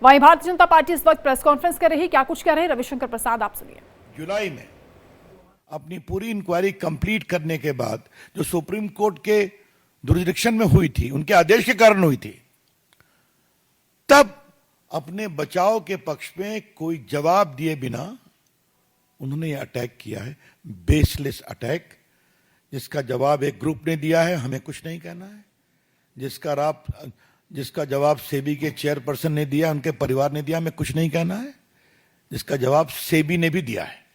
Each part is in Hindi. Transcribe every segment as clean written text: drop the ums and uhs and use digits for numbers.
वहीं भारतीय जनता पार्टी इस वक्त प्रेस कॉन्फ्रेंस कर रही है। क्या कुछ कह रहे हैं रविशंकर प्रसाद, आप सुनिए। जुलाई में अपनी पूरी इंक्वायरी कंप्लीट करने के बाद जो सुप्रीम कोर्ट के जुरिडिक्शन में हुई थी, उनके आदेश के कारण हुई थी, तब अपने बचाव के पक्ष में कोई जवाब दिए बिना उन्होंने यह अटैक किया है, बेसलेस अटैक, जिसका जवाब एक ग्रुप ने दिया है, हमें कुछ नहीं कहना है। जिसका जवाब सेबी के चेयरपर्सन ने दिया, उनके परिवार ने दिया, हमें कुछ नहीं कहना है। जिसका जवाब सेबी ने भी दिया है।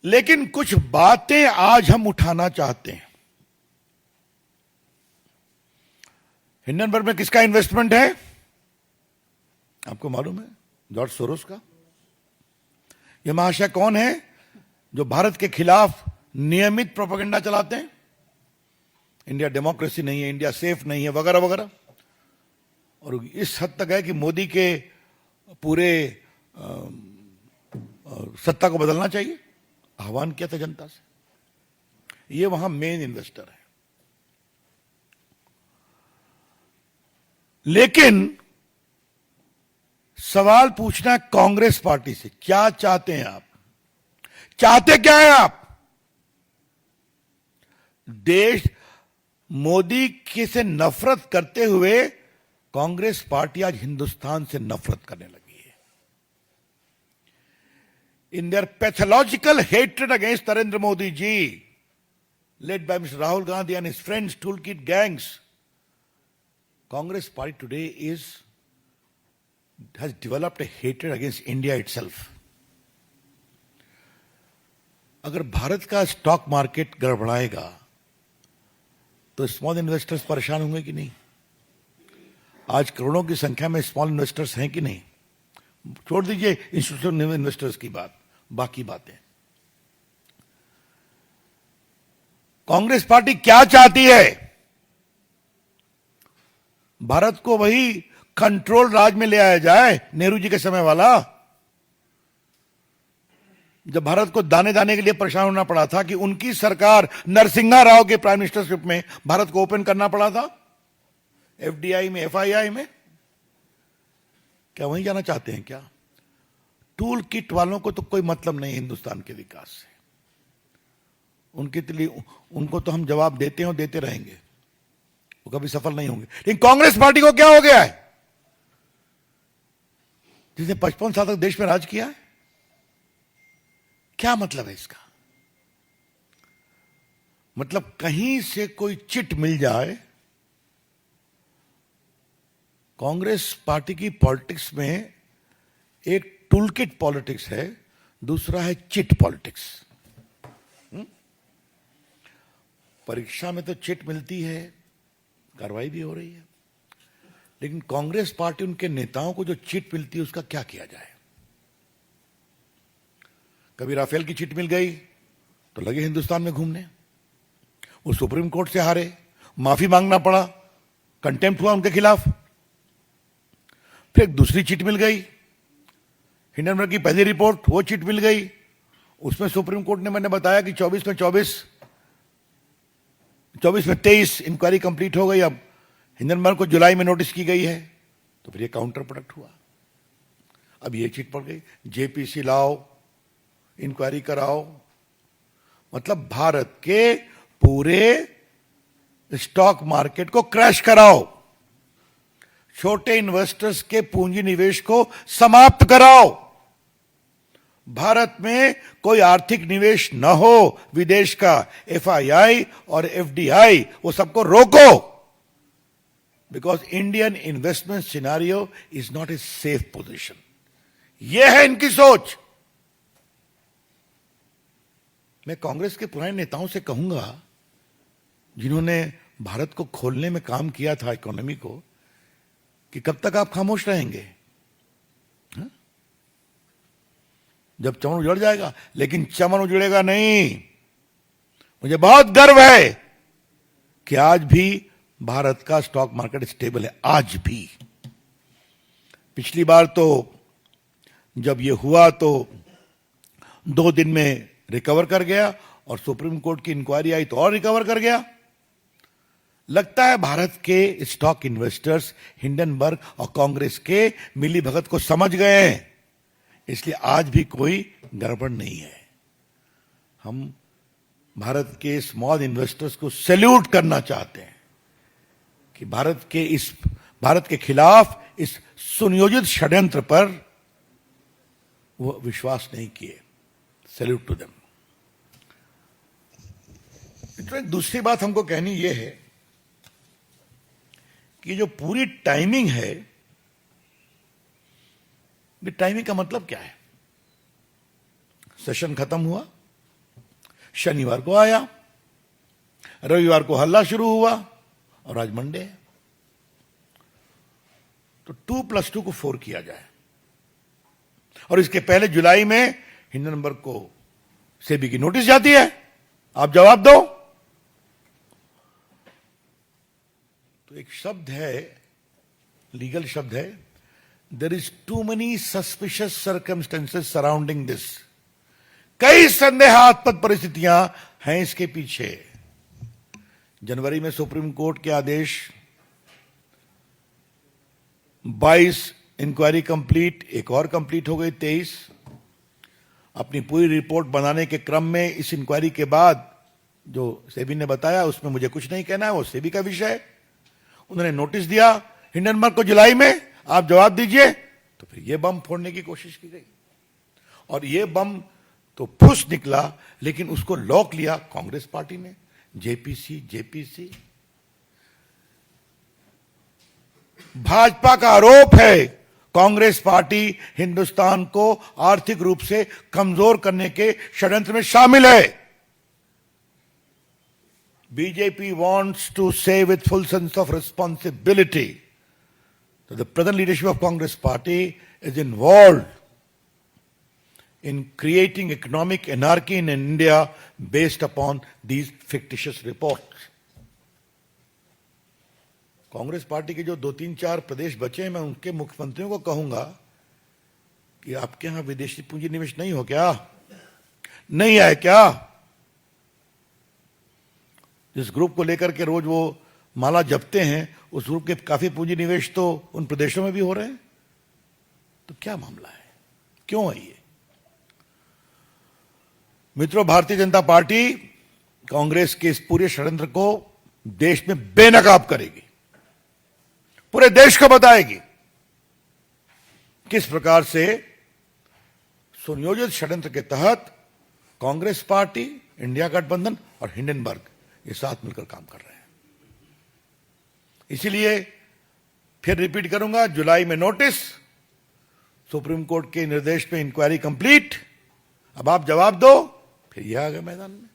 लेकिन कुछ बातें आज हम उठाना चाहते हैं। हिंडनबर्ग में किसका इन्वेस्टमेंट है, आपको मालूम है? जॉर्ज सोरोस का। यह महाशय कौन है जो भारत के खिलाफ नियमित प्रोपेगेंडा चलाते हैं? इंडिया डेमोक्रेसी नहीं है, इंडिया सेफ नहीं है, वगैरह वगैरह। और इस हद तक है कि मोदी के पूरे सत्ता को बदलना चाहिए, आह्वान किया था जनता से। ये वहां मेन इन्वेस्टर है। लेकिन सवाल पूछना है कांग्रेस पार्टी से, क्या चाहते हैं आप? चाहते क्या है आप? देश मोदी के से नफरत करते हुए कांग्रेस पार्टी आज हिंदुस्तान से नफरत करने लगी है। In their pathological hatred against Narendra Modi ji, led by Mr. Rahul Gandhi and his friends, toolkit gangs, Congress party today has developed a hatred against India itself. अगर भारत का स्टॉक मार्केट गड़बड़ाएगा तो स्मॉल इन्वेस्टर्स परेशान होंगे कि नहीं? आज करोड़ों की संख्या में स्मॉल इन्वेस्टर्स हैं कि नहीं? छोड़ दीजिए इंस्टीट्यूशनल इन्वेस्टर्स की बात, बाकी बातें। कांग्रेस पार्टी क्या चाहती है? भारत को वही कंट्रोल राज में ले आया जाए, नेहरू जी के समय वाला, जब भारत को दाने दाने के लिए परेशान होना पड़ा था कि उनकी सरकार नरसिम्हा राव के प्राइम मिनिस्टरशिप में भारत को ओपन करना पड़ा था, एफडीआई में, एफआईआई में। क्या वहीं जाना चाहते हैं क्या? टूल किट वालों को तो कोई मतलब नहीं हिंदुस्तान के विकास से। उनको तो हम जवाब देते हैं और देते रहेंगे, वो कभी सफल नहीं होंगे। लेकिन कांग्रेस पार्टी को क्या हो गया है, जिसने 55 साल तक देश में राज किया है? क्या मतलब है इसका? मतलब कहीं से कोई चिट मिल जाए। कांग्रेस पार्टी की पॉलिटिक्स में एक टूलकिट पॉलिटिक्स है, दूसरा है चिट पॉलिटिक्स। परीक्षा में तो चिट मिलती है, कार्रवाई भी हो रही है, लेकिन कांग्रेस पार्टी, उनके नेताओं को जो चिट मिलती है उसका क्या किया जाए? कभी राफेल की चिट मिल गई तो लगे हिंदुस्तान में घूमने, वो सुप्रीम कोर्ट से हारे, माफी मांगना पड़ा, कंटेम्प्ट हुआ उनके खिलाफ। फिर एक दूसरी चिट मिल गई, हिंडनबर्ग की पहली रिपोर्ट, वो चिट मिल गई। उसमें सुप्रीम कोर्ट ने, मैंने बताया कि 24 में 23 इंक्वायरी कंप्लीट हो गई। अब हिंडनबर्ग को जुलाई में नोटिस की गई है, तो फिर ये काउंटर प्रोडक्ट हुआ। अब ये चिट पड़ गई, जेपीसी लाओ, इंक्वायरी कराओ। मतलब भारत के पूरे स्टॉक मार्केट को क्रैश कराओ, छोटे इन्वेस्टर्स के पूंजी निवेश को समाप्त कराओ, भारत में कोई आर्थिक निवेश न हो विदेश का, एफआईआई और एफडीआई, वो सबको रोको। Because Indian investment scenario is not a safe position. यह है इनकी सोच। मैं कांग्रेस के पुराने नेताओं से कहूंगा, जिन्होंने भारत को खोलने में काम किया था, इकोनॉमी को, कि कब तक आप खामोश रहेंगे? जब चमन उजड़ जाएगा। लेकिन चमन उजड़ेगा नहीं। मुझे बहुत गर्व है कि आज भी भारत का स्टॉक मार्केट स्टेबल है, आज भी। पिछली बार तो जब ये हुआ तो 2 दिन में रिकवर कर गया, और सुप्रीम कोर्ट की इंक्वायरी आई तो और रिकवर कर गया। लगता है भारत के स्टॉक इन्वेस्टर्स हिंडनबर्ग और कांग्रेस के मिली भगत को समझ गए हैं, इसलिए आज भी कोई गड़बड़ नहीं है। हम भारत के स्मॉल इन्वेस्टर्स को सैल्यूट करना चाहते हैं कि भारत के खिलाफ इस सुनियोजित षड्यंत्र पर वो विश्वास नहीं किए। Salute to them. दूसरी बात हमको कहनी यह है कि जो पूरी टाइमिंग है, ये टाइमिंग का मतलब क्या है? सेशन खत्म हुआ, शनिवार को आया, रविवार को हल्ला शुरू हुआ और आज मंडे है, तो 2+2 को 4 किया जाए। और इसके पहले जुलाई में हिंडनबर्ग को सेबी की नोटिस जाती है, आप जवाब दो। तो एक शब्द है, लीगल शब्द है, there is too many suspicious circumstances surrounding this. कई संदेहास्पद परिस्थितियां हैं इसके पीछे। जनवरी में सुप्रीम कोर्ट के आदेश, 22 इंक्वायरी कंप्लीट, एक और कंप्लीट हो गई 23। अपनी पूरी रिपोर्ट बनाने के क्रम में इस इंक्वायरी के बाद जो सेबी ने बताया उसमें मुझे कुछ नहीं कहना है, वो सेबी का विषय है। उन्होंने नोटिस दिया हिंडनबर्ग को जुलाई में, आप जवाब दीजिए। तो फिर यह बम फोड़ने की कोशिश की गई और यह बम तो फुस निकला, लेकिन उसको लॉक लिया कांग्रेस पार्टी ने, जेपीसी। भाजपा का आरोप है कांग्रेस पार्टी हिंदुस्तान को आर्थिक रूप से कमजोर करने के षड्यंत्र में शामिल है। BJP wants to say with full sense of responsibility that the present leadership of Congress party is involved in creating economic anarchy in India based upon these fictitious reports. Congress party के जो 2-3-4 प्रदेश बचे हैं, मैं उनके मुख्यमंत्रियों को कहूंगा कि आपके यहां विदेशी पूंजी निवेश नहीं हो क्या? नहीं आए क्या? जिस ग्रुप को लेकर के रोज वो माला जपते हैं, उस ग्रुप के काफी पूंजी निवेश तो उन प्रदेशों में भी हो रहे हैं। तो क्या मामला है, क्यों है ये? मित्रों, भारतीय जनता पार्टी कांग्रेस के इस पूरे षड्यंत्र को देश में बेनकाब करेगी, पूरे देश को बताएगी किस प्रकार से सुनियोजित षड्यंत्र के तहत कांग्रेस पार्टी, इंडिया गठबंधन और हिंडनबर्ग ये साथ मिलकर काम कर रहे हैं। इसीलिए फिर रिपीट करूंगा, जुलाई में नोटिस, सुप्रीम कोर्ट के निर्देश पे इंक्वायरी कंप्लीट, अब आप जवाब दो, फिर यह आ गए मैदान में।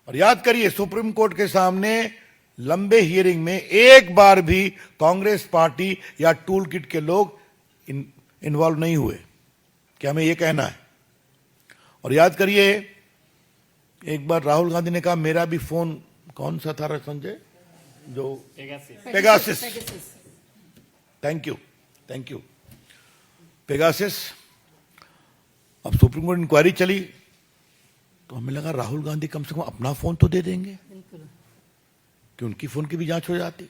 और याद करिए, सुप्रीम कोर्ट के सामने लंबे हियरिंग में एक बार भी कांग्रेस पार्टी या टूल किट के लोग इन्वॉल्व नहीं हुए, क्या हमें यह कहना है? और याद करिए, एक बार राहुल गांधी ने कहा मेरा भी फोन कौन सा था संजय, जो पेगासिस, थैंक यू पेगासिस। अब सुप्रीम कोर्ट इंक्वायरी चली तो हमें लगा राहुल गांधी कम से कम अपना फोन तो दे देंगे कि उनकी फोन की भी जांच हो जाती।